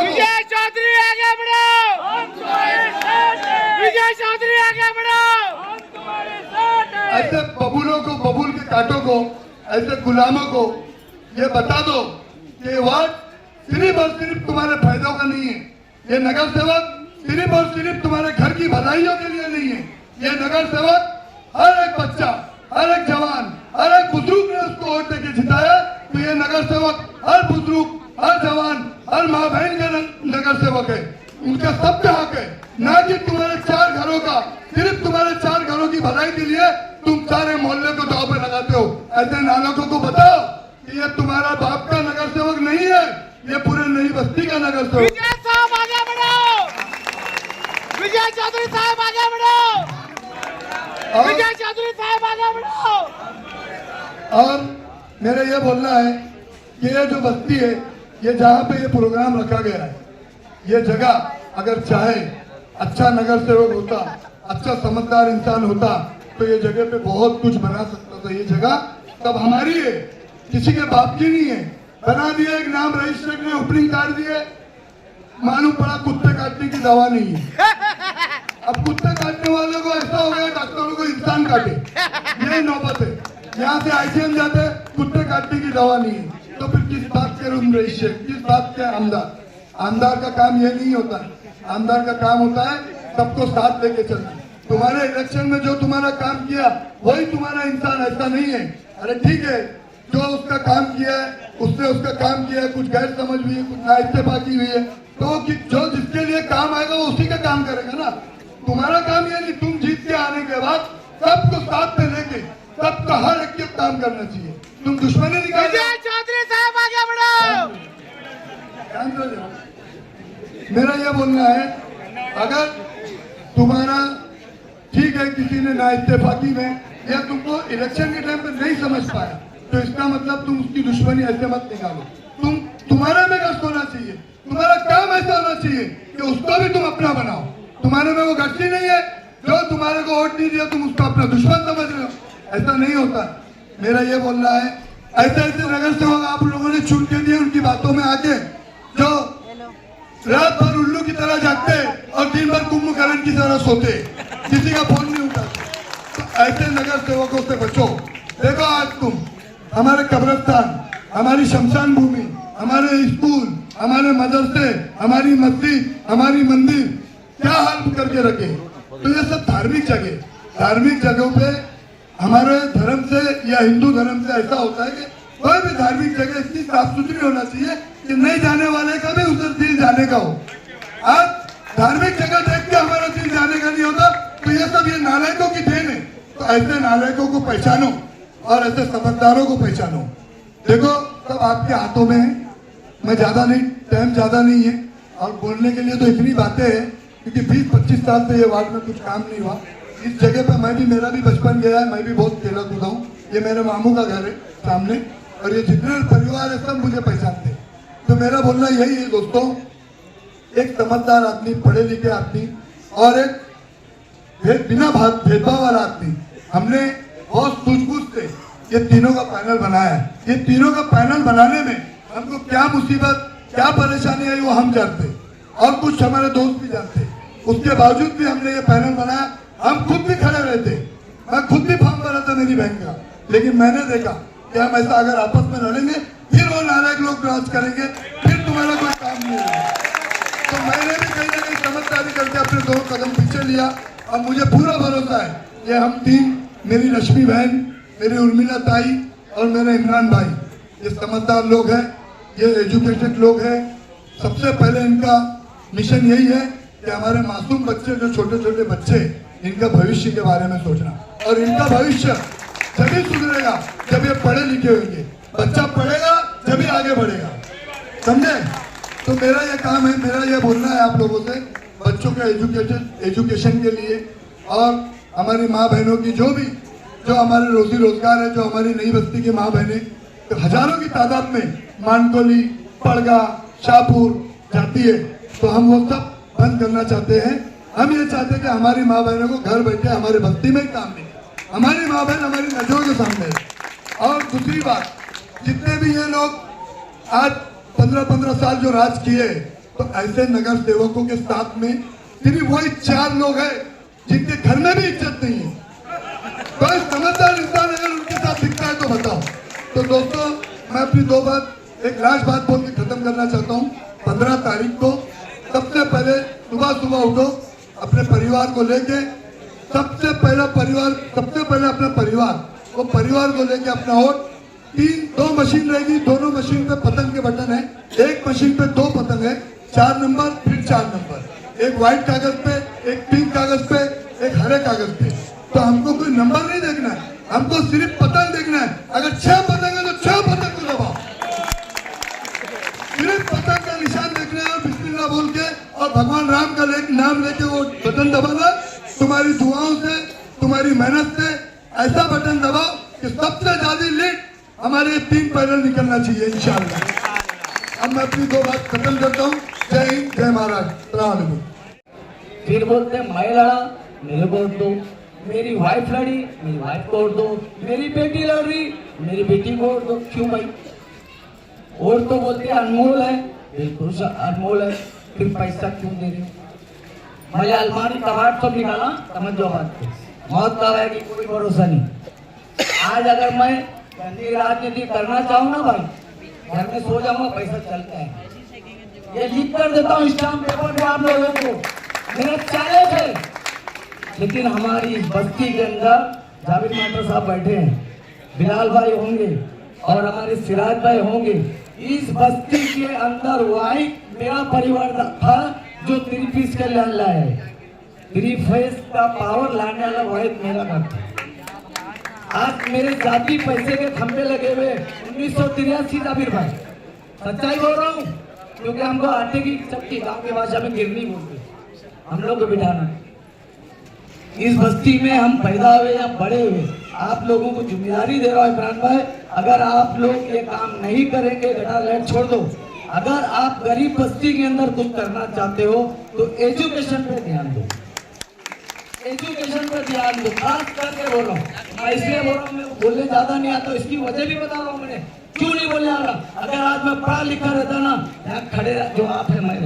विजय चौधरी आगे बढ़ो, विजय चौधरी आगे बढ़ो। ऐसे बबूलों को, बबूल के कांटों को, ऐसे गुलामों को ये बता दो कि वार्ड सिर्फ और सिर्फ तुम्हारे फायदों का नहीं है। ये नगर सेवक सिर्फ और सिर्फ तुम्हारे घर की भलाइयों के लिए नहीं है। ये नगर सेवक हर एक बच्चा, हर एक जवान, हर एक बुजुर्ग ने उसको वोट देके जिताया, तो ये नगर सेवक हर बुजुर्ग, हर जवान, हर माँ बहन का नगर सेवक है। उनका सबका हक है, ना कि तुम्हारे 4 घरों का। सिर्फ तुम्हारे 4 घरों की भलाई के लिए तुम सारे मोहल्ले को दांव पे लगाते हो। ऐसे नालायकों को बताओ कि ये तुम्हारा बाप का नगर सेवक नहीं है, ये पूरे नई बस्ती का नगर सेवक। विजय साहब आगे बढ़ो, विजय चौधरी साहब आगे बढ़ो, विजय चौधरी साहब आगे बढ़ो। और मेरा ये बोलना है कि ये जो बस्ती है, ये जहाँ पे ये प्रोग्राम रखा गया है, ये जगह अगर चाहे अच्छा नगर सेवक होता, अच्छा समझदार इंसान होता, तो ये जगह पे बहुत कुछ बना सकता था। ये जगह तब हमारी है, किसी के बाप की नहीं है। बना दिया, एक नाम रजिस्टर ने ओपनिंग कार्ड दिए, मालूम पड़ा कुत्ते काटने की दवा नहीं है। अब कुत्ते काटने वालों को ऐसा हो गया, डॉक्टरों को इंसान काटे, यही नौबत है। यहाँ से आईसीएम जाते, कुत्ते काटने की दवा नहीं है, तो फिर किस बात के रूम रजिस्टर, किस बात के आमदार? आमदार का काम ये नहीं होता है। आमदार का काम होता है सबको साथ लेके चलना। तुम्हारे इलेक्शन में जो तुम्हारा काम किया वही तुम्हारा इंसान, ऐसा नहीं है। अरे ठीक है, जो उसका काम किया है उसने उसका काम किया है, कुछ गैर समझ हुई है, कुछ नाइस्तेफाकी हुई है, तो जो जिसके लिए काम आएगा वो उसी का काम करेगा ना। तुम्हारा काम ये नहीं, तुम जीत के आने के बाद सबको साथ में लेके सबका हर एक काम करना चाहिए। तुम दुश्मनी निकाल। विजय चौधरी साहब आगे बढ़ो। मेरा ये बोलना है, अगर तुम्हारा ठीक है किसी ने ना इत्तेफाकी में या तुमको इलेक्शन के टाइम पे नहीं समझ पाया, तो इसका मतलब तुम उसकी दुश्मनी ऐसे मत निकालो। तुम तुम्हारे में गट्स होना चाहिए, तुम्हारा काम ऐसा होना चाहिए कि उसको भी तुम अपना बनाओ। तुम्हारे में वो गट्स ही नहीं है, जो तुम्हारे को वोट नहीं दिया तुम उसको अपना दुश्मन समझ रहे हो, ऐसा नहीं होता। मेरा ये बोलना है, ऐसे ऐसे नगर सेवक आप लोगों ने चुन के दिए, उनकी बातों में आके जो रात भर उल्लू की तरह जागते और दिन भर कुंभकर्ण की तरह सोते, किसी का फोन नहीं उठाते, तो ऐसे नगर सेवकों से बचो। देखो आज तुम हमारे कब्रिस्तान, हमारी शमशान भूमि, हमारे स्कूल, हमारे मदरसे, हमारी मस्जिद, हमारी मंदिर क्या हाल करके रखे। तो ये सब धार्मिक जगहों पे हमारे धर्म से या हिंदू धर्म से ऐसा होता है कि कोई भी धार्मिक जगह इतनी साफ सुथरी होना चाहिए कि नहीं जाने वाले का भी उधर दिल जाने का हो। आज धार्मिक जगह देख के हमारा दिल जाने का नहीं होता, तो ये सब ये नालायकों की देन है। तो ऐसे नालायकों को पहचानो और ऐसे समझदारों को पहचानो। देखो सब आपके हाथों में है, मैं ज्यादा नहीं, टाइम ज्यादा नहीं है और बोलने के लिए तो इतनी बातें हैं क्योंकि 20-25 साल से ये वार्ड में कुछ काम नहीं हुआ। इस जगह पे मेरा भी बचपन गया है, मैं भी बहुत खेला कूदा हूँ। ये मेरे मामू का घर है सामने और ये जितने परिवार है सब मुझे पहचानते हैं। तो मेरा बोलना यही है दोस्तों, एक समझदार आदमी, पढ़े लिखे आदमी और एक बिना भेदभाव वाला आदमी, हमने बहुत सूझबूझ से ये तीनों का पैनल बनाया है। ये तीनों का पैनल बनाने में हमको क्या मुसीबत, क्या परेशानी आई वो हम जानते और कुछ हमारे दोस्त भी जानते। उसके बावजूद भी हमने ये पैनल बनाया। हम खुद भी खड़े रहते, मैं खुद भी फॉर्म भरा था मेरी बहन का, लेकिन मैंने देखा कि हम ऐसा अगर आपस में लड़ेंगे फिर वो नालायक लोग राज करेंगे, फिर तुम्हारा कोई काम नहीं होगा। तो मैंने भी कहीं ना कहीं समझदारी करके अपने 2 कदम पीछे लिया और मुझे पूरा भरोसा है कि हम तीन, मेरी रश्मि बहन, मेरी उर्मिला ताई और मेरे इमरान भाई, ये समझदार लोग हैं, ये एजुकेटेड लोग हैं। सबसे पहले इनका मिशन यही है कि हमारे मासूम बच्चे, जो छोटे छोटे बच्चे, इनका भविष्य के बारे में सोचना। और इनका भविष्य जब सुधरेगा जब ये पढ़े लिखे होंगे। बच्चा पढ़ेगा जब ही आगे बढ़ेगा, समझे। तो मेरा ये काम है, मेरा ये बोलना है आप लोगों से, बच्चों के एजुकेशन के लिए और हमारी माँ बहनों की जो हमारे रोजी रोजगार है, जो हमारी नई बस्ती की माँ बहनें तो हजारों की तादाद में मानकोली, पड़गा, शाहपुर जाती है, तो हम वो सब बंद करना चाहते हैं। हम ये चाहते हैं कि हमारी माँ बहनों को घर बैठे हमारे बस्ती में ही काम मिले, हमारी माँ बहन हमारी नजरों के सामने है। और दूसरी बात, जितने भी ये लोग आज 15-15 साल जो राज किए, तो ऐसे नगर सेवकों के साथ में सिर्फ वही 4 लोग हैं जिनके घर में भी इज्जत नहीं है। कोई समझदार इंसान अगर उनके साथ दिखता है तो बताओ। तो दोस्तों, मैं अपनी 2 बात, एक लास्ट बात बोल के खत्म करना चाहता हूँ। 15 तारीख को सबसे पहले सुबह उठो, अपने परिवार को लेके, सबसे पहले अपना परिवार, वो परिवार को लेके अपना वोट, 2 मशीन रहेगी, दोनों मशीन पे पतंग के बटन है, एक मशीन पे 2 पतंग है, 4 नंबर फिर 4 नंबर, एक व्हाइट कागज पे, एक पिंक कागज पे, एक हरे कागज पे। तो हमको कोई नंबर नहीं देखना है, हमको सिर्फ पतंग देखना है। अगर 6 पतंग है तो 6 पतंग को दबाओ, सिर्फ पतंग का निशान देखना है और बिस्मिल्लाह बोल के और भगवान राम का नाम लेके वो बटन दबाना। तुम्हारी दुआओं से, तुम्हारी मेहनत से ऐसा बटन दबाओ कि सबसे ज्यादा लीड हमारे 3 पैनल निकलना चाहिए इंशाअल्लाह। अब मैं अपनी 2 बात खत्म करता हूँ। जय हिंद, जय महाराज। फिर बोलते हैं मैं लड़ा, मेरे को वोट दो, मेरी वाइफ लड़ी, मेरी वाइफ को वोट दो, मेरी बेटी लड़ रही, मेरी बेटी को वोट दो। क्यों भाई? वोट तो बोलते हैं अनमोल है, बिल्कुल अनमोल है, फिर पैसा क्यों दे रहे हो? मैंने अलमारी कबाड़ सब निकाला, समझ जाओ बात को। मौत का है कि कोई भरोसा नहीं। आज अगर मैं गंदी राजनीति करना चाहूँ ना भाई, घर में सो जाऊंगा, पैसा चलता है। ये लिख कर देता हूँ स्टाम्प पेपर पे आप लोगों को, मेरा चैलेंज है। लेकिन हमारी इस बस्ती के अंदर जावेद मास्टर साहब बैठे हैं, बिलाल भाई होंगे और हमारे सिराज भाई होंगे। इस बस्ती के अंदर वही मेरा परिवार था जो 3 पीस का लैंड लाया है। 3 फेस का पावर लाने वाला वाहिद मेरा घर था। आज मेरे जाति पैसे के खंभे लगे हुए 1983 जाबिर भाई, सच्चाई बोल रहा हूँ, क्योंकि हमको आटे की चक्की गांव की भाषा में गिरनी बोलते, हम लोग को बिठाना। इस बस्ती में हम पैदा हुए या बड़े हुए, आप लोगों को जिम्मेदारी दे रहा हूँ इमरान भाई, अगर आप लोग ये काम नहीं करेंगे, गटार लाइट छोड़ दो, अगर आप गरीब बस्ती के अंदर कुछ करना चाहते हो तो एजुकेशन पे ध्यान दो, एजुकेशन पे ध्यान दो, खास करके बोल रहा हूँ। मैं इसलिए बोल रहा हूँ, मैं बोलने ज्यादा नहीं आता, इसकी वजह भी बता रहा हूँ मैंने क्यों नहीं बोलने आ रहा। अगर आज मैं पढ़ा लिखा रहता ना, यहाँ खड़े जो आप है मैं